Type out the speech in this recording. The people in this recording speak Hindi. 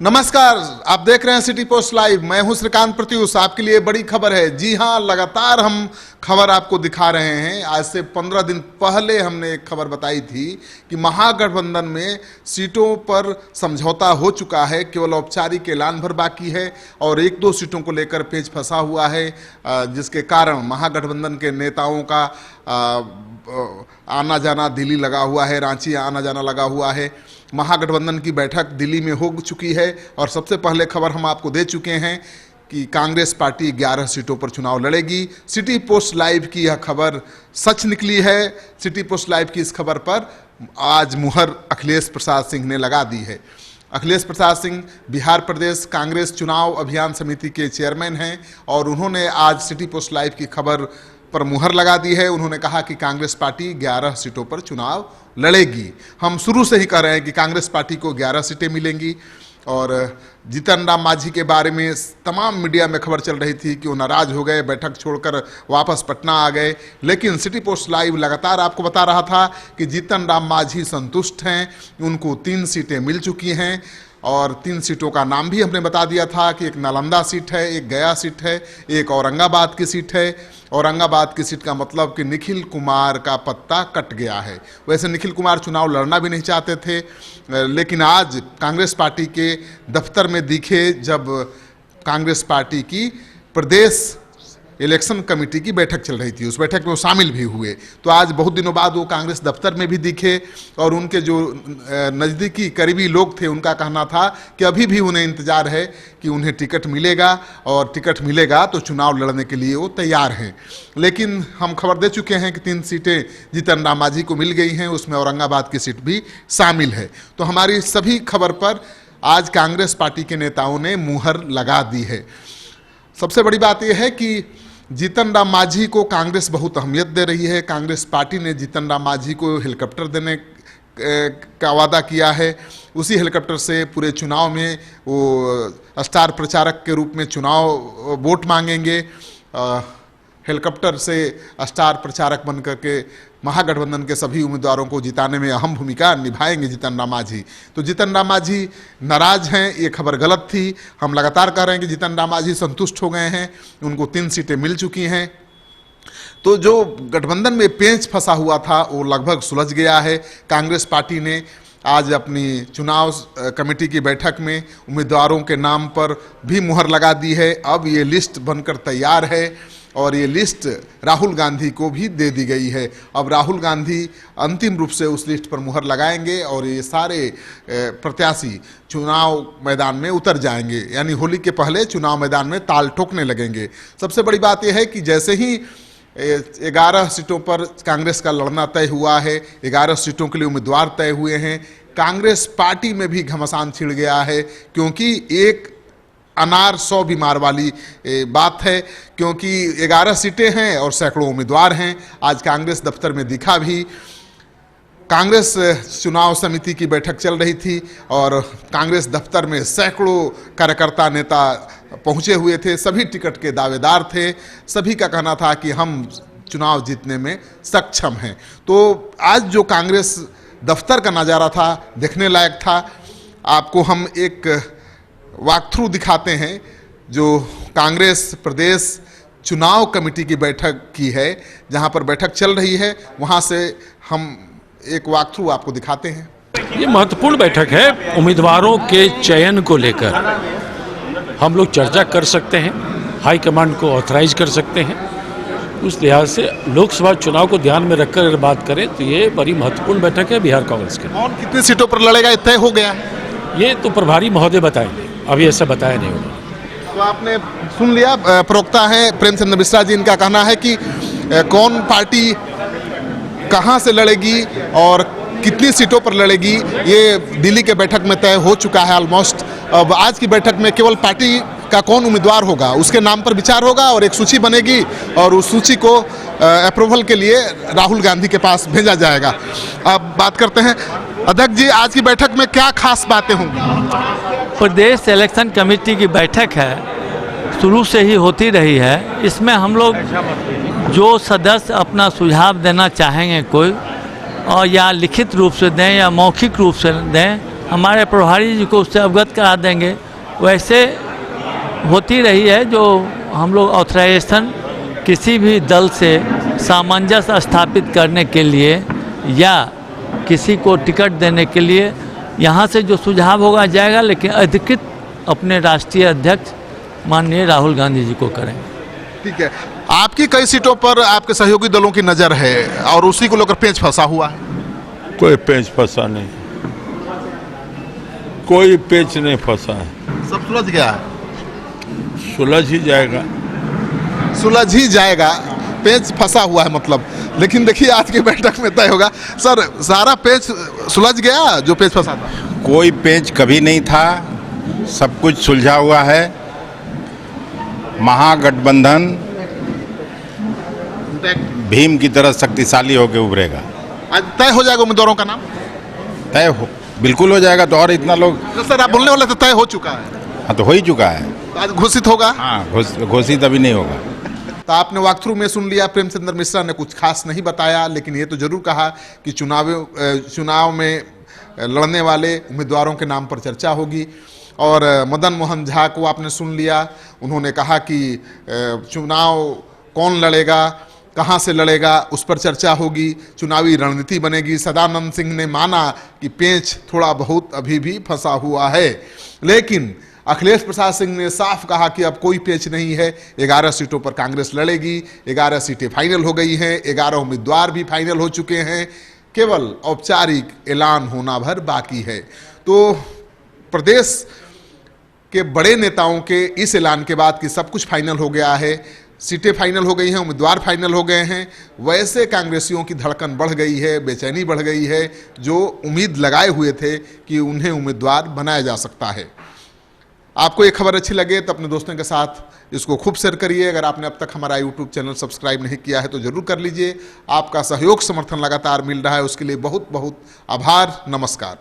नमस्कार, आप देख रहे हैं सिटी पोस्ट लाइव। मैं हूं श्रीकांत प्रत्युष। आपके लिए बड़ी खबर है। जी हां, लगातार हम खबर आपको दिखा रहे हैं। आज से 15 दिन पहले हमने एक खबर बताई थी कि महागठबंधन में सीटों पर समझौता हो चुका है, केवल औपचारिक ऐलान भर बाकी है और 1-2 सीटों को लेकर पेच फंसा हुआ है, जिसके कारण महागठबंधन के नेताओं का आना जाना दिल्ली लगा हुआ है, रांची आना जाना लगा हुआ है। महागठबंधन की बैठक दिल्ली में हो चुकी है और सबसे पहले खबर हम आपको दे चुके हैं कि कांग्रेस पार्टी 11 सीटों पर चुनाव लड़ेगी। सिटी पोस्ट लाइव की यह खबर सच निकली है। सिटी पोस्ट लाइव की इस खबर पर आज मुहर अखिलेश प्रसाद सिंह ने लगा दी है। अखिलेश प्रसाद सिंह बिहार प्रदेश कांग्रेस चुनाव अभियान समिति के चेयरमैन हैं और उन्होंने आज सिटी पोस्ट लाइव की खबर पर मुहर लगा दी है। उन्होंने कहा कि कांग्रेस पार्टी 11 सीटों पर चुनाव लड़ेगी। हम शुरू से ही कह रहे हैं कि कांग्रेस पार्टी को 11 सीटें मिलेंगी और जीतन राम मांझी के बारे में तमाम मीडिया में खबर चल रही थी कि वो नाराज हो गए, बैठक छोड़कर वापस पटना आ गए। लेकिन सिटी पोस्ट लाइव लगातार आपको बता रहा था कि जीतन राम मांझी संतुष्ट हैं, उनको 3 सीटें मिल चुकी हैं और 3 सीटों का नाम भी हमने बता दिया था कि एक नालंदा सीट है, एक गया सीट है, एक औरंगाबाद की सीट है। औरंगाबाद की सीट का मतलब कि निखिल कुमार का पत्ता कट गया है। वैसे निखिल कुमार चुनाव लड़ना भी नहीं चाहते थे, लेकिन आज कांग्रेस पार्टी के दफ्तर में दिखे जब कांग्रेस पार्टी की प्रदेश इलेक्शन कमेटी की बैठक चल रही थी, उस बैठक में वो शामिल भी हुए। तो आज बहुत दिनों बाद वो कांग्रेस दफ्तर में भी दिखे और उनके जो नज़दीकी करीबी लोग थे उनका कहना था कि अभी भी उन्हें इंतज़ार है कि उन्हें टिकट मिलेगा और टिकट मिलेगा तो चुनाव लड़ने के लिए वो तैयार हैं। लेकिन हम खबर दे चुके हैं कि 3 सीटें जीतन राम मांझी को मिल गई हैं, उसमें औरंगाबाद की सीट भी शामिल है। तो हमारी सभी खबर पर आज कांग्रेस पार्टी के नेताओं ने मुहर लगा दी है। सबसे बड़ी बात यह है कि जीतन राम मांझी को कांग्रेस बहुत अहमियत दे रही है। कांग्रेस पार्टी ने जीतन राम मांझी को हेलीकॉप्टर देने का वादा किया है। उसी हेलीकॉप्टर से पूरे चुनाव में वो स्टार प्रचारक के रूप में चुनाव वोट मांगेंगे। हेलीकॉप्टर से स्टार प्रचारक बन करके महागठबंधन के सभी उम्मीदवारों को जिताने में अहम भूमिका निभाएंगे जीतन राम मांझी। तो जीतन राम मांझी नाराज हैं, ये खबर गलत थी। हम लगातार कह रहे हैं कि जीतन राम मांझी संतुष्ट हो गए हैं, उनको 3 सीटें मिल चुकी हैं। तो जो गठबंधन में पेंच फंसा हुआ था वो लगभग सुलझ गया है। कांग्रेस पार्टी ने आज अपनी चुनाव कमेटी की बैठक में उम्मीदवारों के नाम पर भी मुहर लगा दी है। अब ये लिस्ट बनकर तैयार है और ये लिस्ट राहुल गांधी को भी दे दी गई है। अब राहुल गांधी अंतिम रूप से उस लिस्ट पर मुहर लगाएंगे और ये सारे प्रत्याशी चुनाव मैदान में उतर जाएंगे, यानी होली के पहले चुनाव मैदान में ताल ठोकने लगेंगे। सबसे बड़ी बात यह है कि जैसे ही 11 सीटों पर कांग्रेस का लड़ना तय हुआ है, 11 सीटों के लिए उम्मीदवार तय हुए हैं, कांग्रेस पार्टी में भी घमासान छिड़ गया है। क्योंकि एक अनार 100 बीमार वाली बात है, क्योंकि 11 सीटें हैं और सैकड़ों उम्मीदवार हैं। आज कांग्रेस दफ्तर में दिखा भी, कांग्रेस चुनाव समिति की बैठक चल रही थी और कांग्रेस दफ्तर में सैकड़ों कार्यकर्ता नेता पहुंचे हुए थे। सभी टिकट के दावेदार थे, सभी का कहना था कि हम चुनाव जीतने में सक्षम हैं। तो आज जो कांग्रेस दफ्तर का नज़ारा था देखने लायक था। आपको हम एक वॉक थ्रू दिखाते हैं जो कांग्रेस प्रदेश चुनाव कमेटी की बैठक की है, जहां पर बैठक चल रही है। वहां से हम एक वॉक थ्रू आपको दिखाते हैं। ये महत्वपूर्ण बैठक है। उम्मीदवारों के चयन को लेकर हम लोग चर्चा कर सकते हैं, हाईकमांड को ऑथराइज कर सकते हैं। उस लिहाज से लोकसभा चुनाव को ध्यान में रखकर अगर बात करें तो ये बड़ी महत्वपूर्ण बैठक है बिहार कांग्रेस के। कौन कितनी सीटों पर लड़ेगा ये तय हो गया है? ये तो प्रभारी महोदय बताएंगे, अभी ऐसा बताया नहीं होगा। तो आपने सुन लिया, प्रवक्ता है प्रेमचंद्र मिश्रा जी, इनका कहना है कि कौन पार्टी कहां से लड़ेगी और कितनी सीटों पर लड़ेगी ये दिल्ली के बैठक में तय हो चुका है ऑलमोस्ट। अब आज की बैठक में केवल पार्टी का कौन उम्मीदवार होगा उसके नाम पर विचार होगा और एक सूची बनेगी और उस सूची को अप्रूवल के लिए राहुल गांधी के पास भेजा जाएगा। अब बात करते हैं अध्यक्ष जी, आज की बैठक में क्या खास बातें होंगी? प्रदेश इलेक्शन कमेटी की बैठक है, शुरू से ही होती रही है। इसमें हम लोग जो सदस्य अपना सुझाव देना चाहेंगे कोई, और या लिखित रूप से दें या मौखिक रूप से दें, हमारे प्रभारी जी को उससे अवगत करा देंगे। वैसे होती रही है जो हम लोग ऑथराइजेशन किसी भी दल से सामंजस्य स्थापित करने के लिए या किसी को टिकट देने के लिए यहाँ से जो सुझाव होगा जाएगा, लेकिन अधिकृत अपने राष्ट्रीय अध्यक्ष माननीय राहुल गांधी जी को करेंगे। ठीक है, आपकी कई सीटों पर आपके सहयोगी दलों की नज़र है और उसी को लेकर पेंच फंसा हुआ है। कोई पेच फंसा नहीं, कोई पेच नहीं फंसा है, सब सुलझ गया है, सुलझ ही जाएगा। सुलझ ही जाएगा, पेंच फंसा हुआ है मतलब। लेकिन देखिए आज की बैठक में तय होगा। सर, सारा पेंच सुलझ गया जो पेंच फंसा था? कोई पेंच कभी नहीं था, सब कुछ सुलझा हुआ है। महागठबंधन भीम की तरह शक्तिशाली होकर उभरेगा। आज तय हो जाएगा उम्मीदवारों का नाम? तय हो, बिल्कुल हो जाएगा। तो और इतना लोग तो सर आप बोलने वाले तो तय हो चुका है, हाँ तो हो ही चुका है। तो आज घोषित होगा? हाँ, घोषित अभी नहीं होगा। तो आपने वॉक थ्रू में सुन लिया, प्रेमचंद्र मिश्रा ने कुछ खास नहीं बताया, लेकिन ये तो जरूर कहा कि चुनाव में लड़ने वाले उम्मीदवारों के नाम पर चर्चा होगी। और मदन मोहन झा को आपने सुन लिया, उन्होंने कहा कि चुनाव कौन लड़ेगा, कहाँ से लड़ेगा, उस पर चर्चा होगी, चुनावी रणनीति बनेगी। सदानंद सिंह ने माना कि पेंच थोड़ा बहुत अभी भी फंसा हुआ है, लेकिन अखिलेश प्रसाद सिंह ने साफ कहा कि अब कोई पेच नहीं है। 11 सीटों पर कांग्रेस लड़ेगी, 11 सीटें फाइनल हो गई हैं, 11 उम्मीदवार भी फाइनल हो चुके हैं, केवल औपचारिक ऐलान होना भर बाकी है। तो प्रदेश के बड़े नेताओं के इस ऐलान के बाद कि सब कुछ फाइनल हो गया है, सीटें फाइनल हो गई हैं, उम्मीदवार फाइनल हो गए हैं, वैसे कांग्रेसियों की धड़कन बढ़ गई है, बेचैनी बढ़ गई है, जो उम्मीद लगाए हुए थे कि उन्हें उम्मीदवार बनाया जा सकता है। आपको ये खबर अच्छी लगे तो अपने दोस्तों के साथ इसको खूब शेयर करिए। अगर आपने अब तक हमारा यूट्यूब चैनल सब्सक्राइब नहीं किया है तो जरूर कर लीजिए। आपका सहयोग समर्थन लगातार मिल रहा है, उसके लिए बहुत बहुत आभार। नमस्कार।